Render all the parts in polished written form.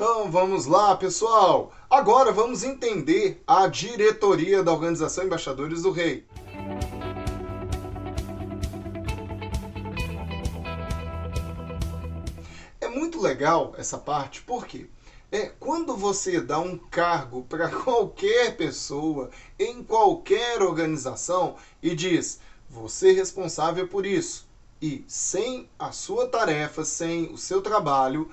Então vamos lá, pessoal! Agora vamos entender a diretoria da Organização Embaixadores do Rei. É muito legal essa parte, porque quando você dá um cargo para qualquer pessoa, em qualquer organização, e diz, você é responsável por isso, e sem a sua tarefa, sem o seu trabalho,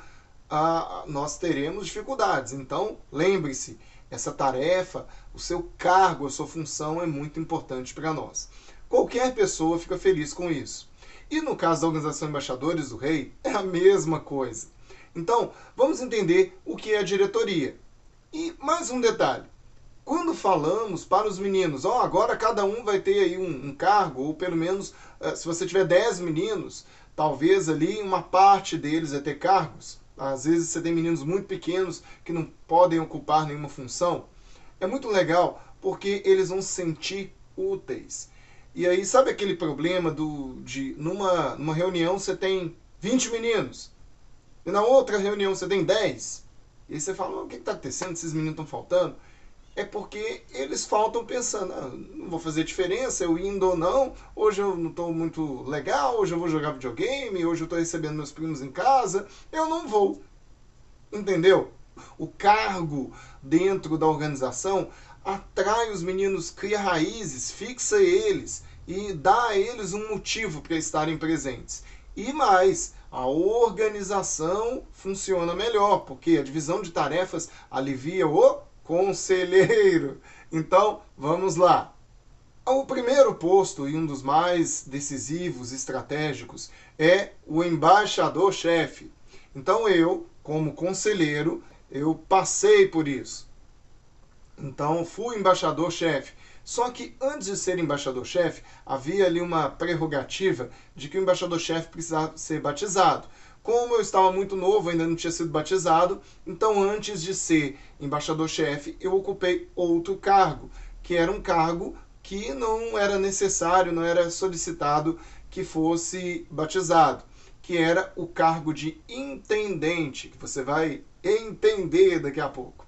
nós teremos dificuldades. Então, lembre-se, essa tarefa, o seu cargo, a sua função é muito importante para nós. Qualquer pessoa fica feliz com isso. E no caso da Organização Embaixadores do Rei, é a mesma coisa. Então, vamos entender o que é a diretoria. E mais um detalhe. Quando falamos para os meninos, agora cada um vai ter aí um cargo, ou pelo menos, se você tiver 10 meninos, talvez ali uma parte deles vai ter cargos. Às vezes você tem meninos muito pequenos que não podem ocupar nenhuma função. É muito legal porque eles vão se sentir úteis. E aí, sabe aquele problema de numa reunião você tem 20 meninos e na outra reunião você tem 10? E aí você fala, o que está acontecendo? Esses meninos estão faltando? É porque eles faltam pensando, não vou fazer diferença, eu indo ou não, hoje eu não estou muito legal, hoje eu vou jogar videogame, hoje eu estou recebendo meus primos em casa, eu não vou. Entendeu? O cargo dentro da organização atrai os meninos, cria raízes, fixa eles e dá a eles um motivo para estarem presentes. E mais, a organização funciona melhor, porque a divisão de tarefas alivia o conselheiro. Então, vamos lá. O primeiro posto e um dos mais decisivos, estratégicos, é o embaixador-chefe. Então eu, como conselheiro, eu passei por isso. Então fui embaixador-chefe. Só que antes de ser embaixador-chefe, havia ali uma prerrogativa de que o embaixador-chefe precisava ser batizado. Como eu estava muito novo, ainda não tinha sido batizado, então antes de ser embaixador-chefe, eu ocupei outro cargo, que era um cargo que não era necessário, não era solicitado que fosse batizado, que era o cargo de intendente, que você vai entender daqui a pouco.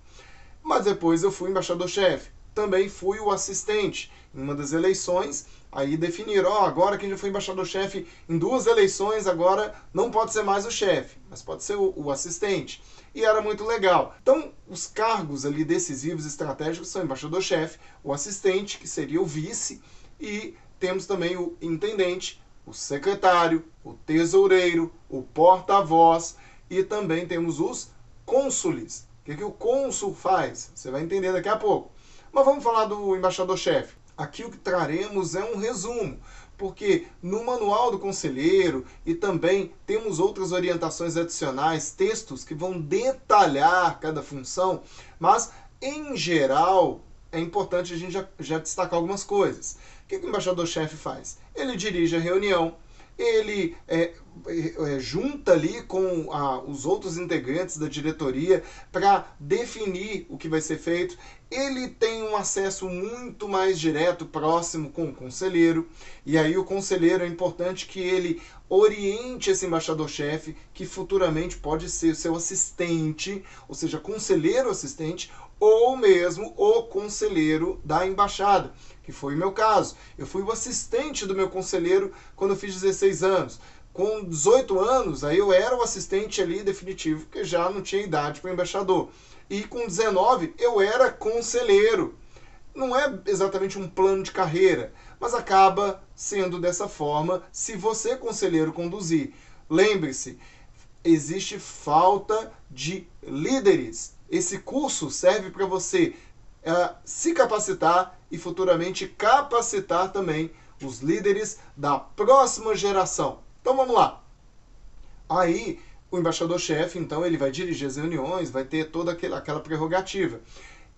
Mas depois eu fui embaixador-chefe. Também fui o assistente. Em uma das eleições, aí definiram, agora quem já foi embaixador-chefe em 2 eleições, agora não pode ser mais o chefe, mas pode ser o assistente. E era muito legal. Então, os cargos ali decisivos, estratégicos, são embaixador-chefe, o assistente, que seria o vice, e temos também o intendente, o secretário, o tesoureiro, o porta-voz, e também temos os cônsules. O que o cônsul faz? Você vai entender daqui a pouco. Mas vamos falar do embaixador-chefe. Aqui o que traremos é um resumo, porque no manual do conselheiro e também temos outras orientações adicionais, textos que vão detalhar cada função, mas em geral é importante a gente já destacar algumas coisas. O que o embaixador-chefe faz? Ele dirige a reunião, ele junta ali com os outros integrantes da diretoria para definir o que vai ser feito. Ele tem um acesso muito mais direto, próximo com o conselheiro, e aí o conselheiro é importante que ele oriente esse embaixador-chefe, que futuramente pode ser seu assistente, ou seja, conselheiro assistente, ou mesmo o conselheiro da embaixada, que foi o meu caso. Eu fui o assistente do meu conselheiro quando eu fiz 16 anos. Com 18 anos, aí eu era o assistente ali definitivo, porque já não tinha idade para embaixador. E com 19, eu era conselheiro. Não é exatamente um plano de carreira, mas acaba sendo dessa forma se você, conselheiro, conduzir. Lembre-se, existe falta de líderes. Esse curso serve para você se capacitar e futuramente capacitar também os líderes da próxima geração. Então vamos lá. Aí o embaixador-chefe, então, ele vai dirigir as reuniões, vai ter toda aquela prerrogativa.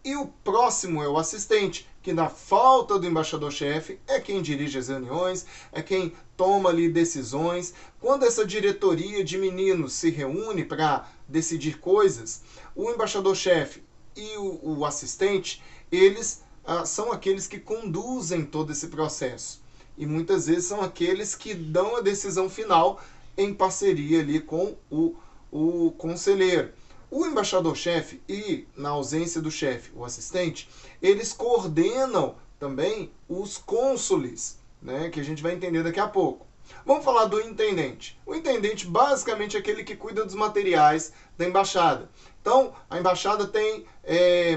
E o próximo é o assistente, que na falta do embaixador-chefe é quem dirige as reuniões, é quem toma ali decisões. Quando essa diretoria de meninos se reúne para decidir coisas, o embaixador-chefe e o assistente, eles são aqueles que conduzem todo esse processo. E muitas vezes são aqueles que dão a decisão final em parceria ali com o conselheiro. O embaixador-chefe e, na ausência do chefe, o assistente, eles coordenam também os cônsules, né, que a gente vai entender daqui a pouco. Vamos falar do intendente. O intendente basicamente é aquele que cuida dos materiais da embaixada. Então, a embaixada tem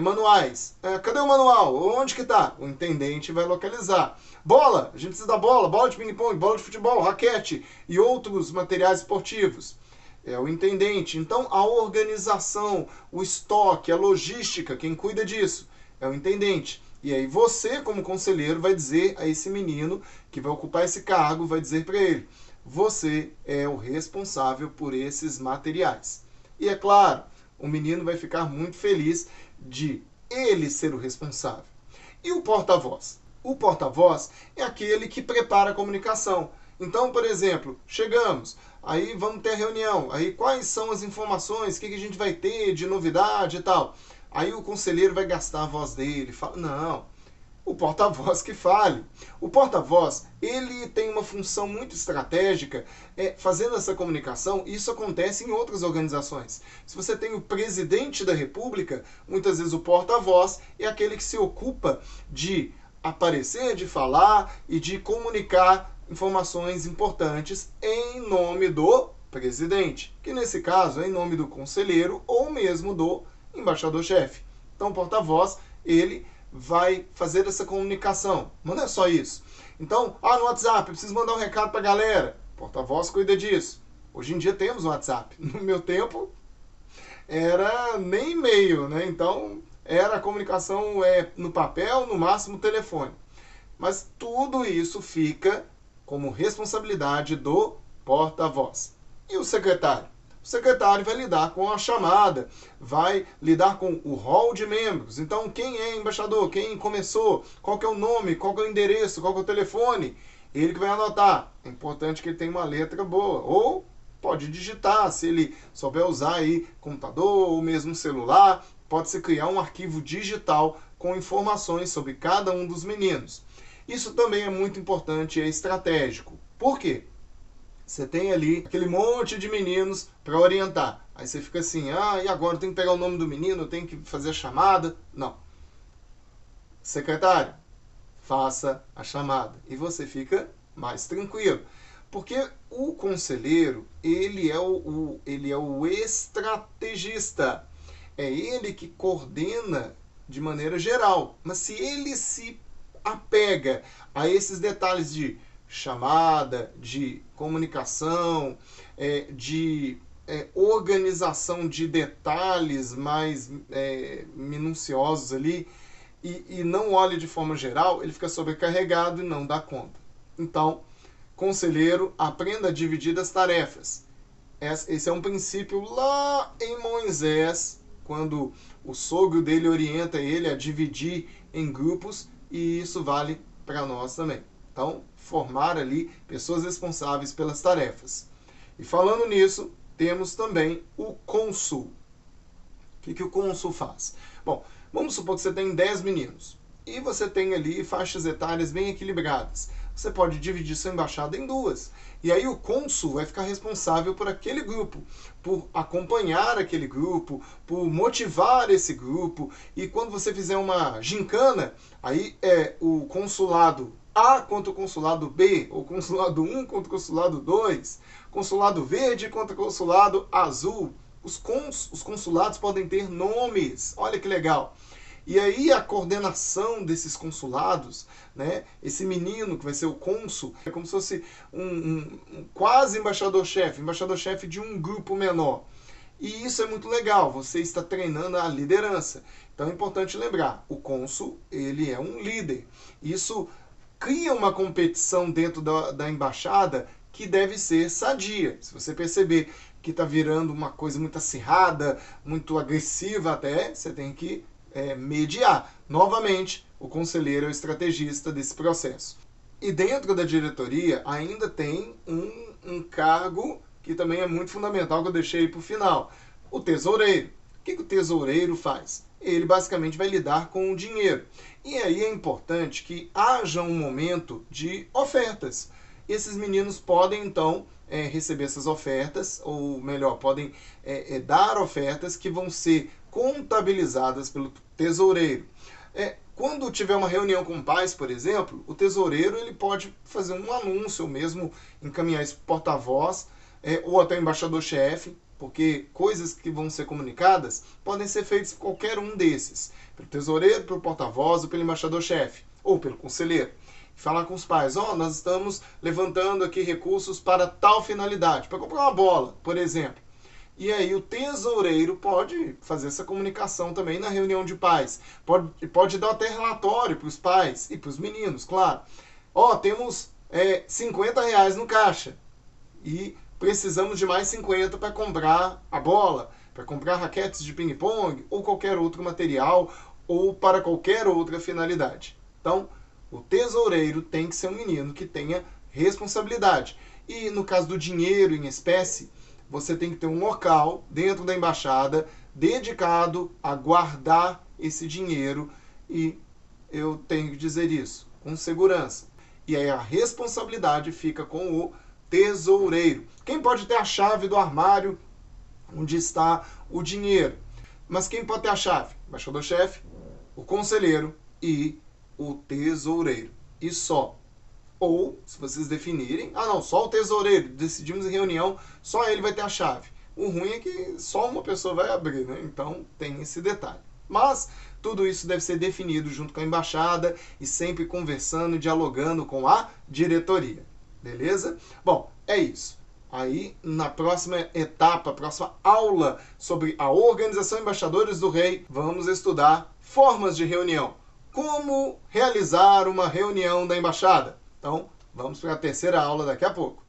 manuais. Cadê o manual? Onde que está? O intendente vai localizar. Bola, a gente precisa da bola, bola de ping-pong, bola de futebol, raquete e outros materiais esportivos. É o intendente. Então, a organização, o estoque, a logística, quem cuida disso é o intendente. E aí você, como conselheiro, vai dizer a esse menino que vai ocupar esse cargo, vai dizer para ele, você é o responsável por esses materiais. E é claro, o menino vai ficar muito feliz de ele ser o responsável. E o porta-voz? O porta-voz é aquele que prepara a comunicação. Então, por exemplo, chegamos, aí vamos ter a reunião, aí quais são as informações, o que a gente vai ter de novidade e tal. Aí o conselheiro vai gastar a voz dele, fala, não, o porta-voz que fale. O porta-voz, ele tem uma função muito estratégica, fazendo essa comunicação, e isso acontece em outras organizações. Se você tem o presidente da república, muitas vezes o porta-voz é aquele que se ocupa de aparecer, de falar e de comunicar informações importantes em nome do presidente, que nesse caso é em nome do conselheiro ou mesmo do embaixador-chefe. Então o porta-voz, ele vai fazer essa comunicação. Mas não é só isso. Então, no WhatsApp, eu preciso mandar um recado para a galera. O porta-voz cuida disso. Hoje em dia temos o WhatsApp. No meu tempo, era nem e-mail, né? Então, era a comunicação no papel, no máximo telefone. Mas tudo isso fica como responsabilidade do porta-voz. E o secretário? O secretário vai lidar com a chamada, vai lidar com o hall de membros. Então, quem é embaixador? Quem começou? Qual que é o nome? Qual que é o endereço? Qual que é o telefone? Ele que vai anotar. É importante que ele tenha uma letra boa. Ou pode digitar, se ele souber usar aí computador ou mesmo celular, pode-se criar um arquivo digital com informações sobre cada um dos meninos. Isso também é muito importante e é estratégico. Por quê? Você tem ali aquele monte de meninos para orientar. Aí você fica assim, e agora eu tenho que pegar o nome do menino, eu tenho que fazer a chamada. Não. Secretário, faça a chamada. E você fica mais tranquilo. Porque o conselheiro, ele é o estrategista. É ele que coordena de maneira geral. Mas se ele se apega a esses detalhes de chamada, de comunicação, de organização de detalhes mais minuciosos ali, e não olha de forma geral, ele fica sobrecarregado e não dá conta. Então, conselheiro, aprenda a dividir as tarefas. Esse é um princípio lá em Moisés, quando o sogro dele orienta ele a dividir em grupos, e isso vale para nós também. Então, formar ali pessoas responsáveis pelas tarefas. E falando nisso, temos também o cônsul. O que o cônsul faz? Bom, vamos supor que você tem 10 meninos e você tem ali faixas etárias bem equilibradas. Você pode dividir sua embaixada em duas. E aí o cônsul vai ficar responsável por aquele grupo, por acompanhar aquele grupo, por motivar esse grupo. E quando você fizer uma gincana, aí é o consulado A contra o consulado B, ou consulado 1 contra o consulado 2, consulado verde contra o consulado azul. Os consulados podem ter nomes. Olha que legal. E aí a coordenação desses consulados, né? Esse menino que vai ser o cônsul, é como se fosse um quase embaixador-chefe de um grupo menor. E isso é muito legal, você está treinando a liderança. Então é importante lembrar, o cônsul, ele é um líder. Isso cria uma competição dentro da embaixada que deve ser sadia. Se você perceber que está virando uma coisa muito acirrada, muito agressiva até, você tem que mediar. Novamente, o conselheiro é o estrategista desse processo. E dentro da diretoria ainda tem um cargo que também é muito fundamental, que eu deixei para o final. O tesoureiro. O que o tesoureiro faz? Ele basicamente vai lidar com o dinheiro. E aí é importante que haja um momento de ofertas. esses meninos podem então receber essas ofertas, ou melhor, podem dar ofertas que vão ser contabilizadas pelo tesoureiro. Quando tiver uma reunião com pais, por exemplo, o tesoureiro ele pode fazer um anúncio, ou mesmo encaminhar isso para o porta-voz, ou até o embaixador-chefe, porque coisas que vão ser comunicadas podem ser feitas por qualquer um desses, pelo tesoureiro, pelo porta-voz, ou pelo embaixador-chefe, ou pelo conselheiro. Falar com os pais, nós estamos levantando aqui recursos para tal finalidade, para comprar uma bola, por exemplo. E aí o tesoureiro pode fazer essa comunicação também na reunião de pais. Pode dar até relatório para os pais e para os meninos, claro. Temos R$50 no caixa e precisamos de mais 50 para comprar a bola, para comprar raquetes de ping-pong ou qualquer outro material ou para qualquer outra finalidade. Então, o tesoureiro tem que ser um menino que tenha responsabilidade. E no caso do dinheiro em espécie, você tem que ter um local dentro da embaixada dedicado a guardar esse dinheiro, e eu tenho que dizer isso, com segurança. E aí a responsabilidade fica com o tesoureiro. Quem pode ter a chave do armário onde está o dinheiro? Mas quem pode ter a chave? O embaixador-chefe, o conselheiro e o tesoureiro. E só. Ou, se vocês definirem, só o tesoureiro, decidimos em reunião, só ele vai ter a chave. O ruim é que só uma pessoa vai abrir, né? Então tem esse detalhe. Mas tudo isso deve ser definido junto com a embaixada e sempre conversando e dialogando com a diretoria. Beleza? Bom, é isso. Aí, na próxima etapa, próxima aula sobre a Organização Embaixadores do Rei, vamos estudar formas de reunião. Como realizar uma reunião da embaixada. Então, vamos para a terceira aula daqui a pouco.